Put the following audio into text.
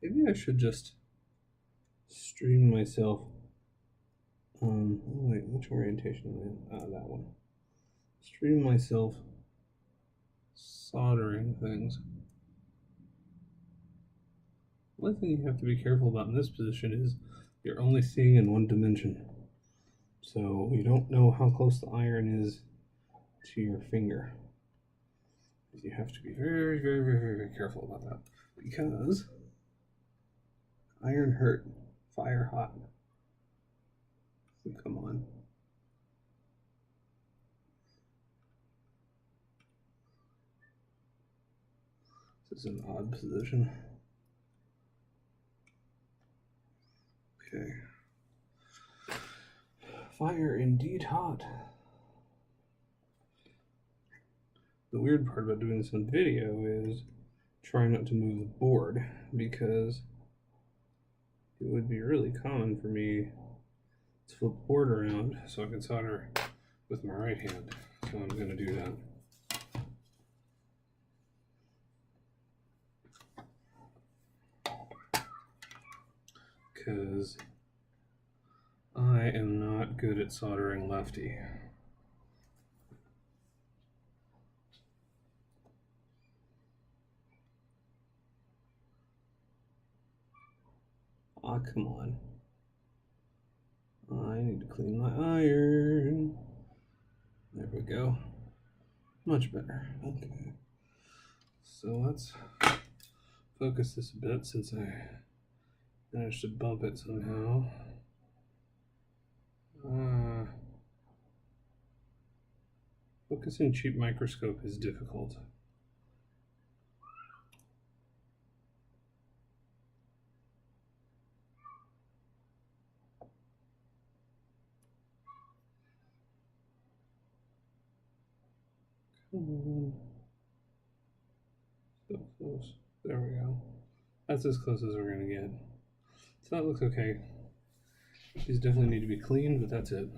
Maybe I should just stream myself. Wait, which orientation am I in? Ah, that one. Stream myself soldering things. One thing you have to be careful about in this position is you're only seeing in one dimension. So you don't know how close the iron is to your finger. You have to be very, very, very, very, very careful about that. Because iron hurt, fire hot. Come on. This is an odd position. Okay. Fire indeed hot. The weird part about doing this on video is trying not to move the board, because it would be really common for me to flip the board around so I can solder with my right hand. So I'm going to do that. Because I am not good at soldering lefty. Ah, come on. I need to clean my iron. There we go. Much better. Okay. So let's focus this a bit since I managed to bump it somehow. Focusing cheap microscope is difficult. So close. There we go. That's as close as we're gonna get. So that looks okay. These definitely need to be cleaned, but that's it.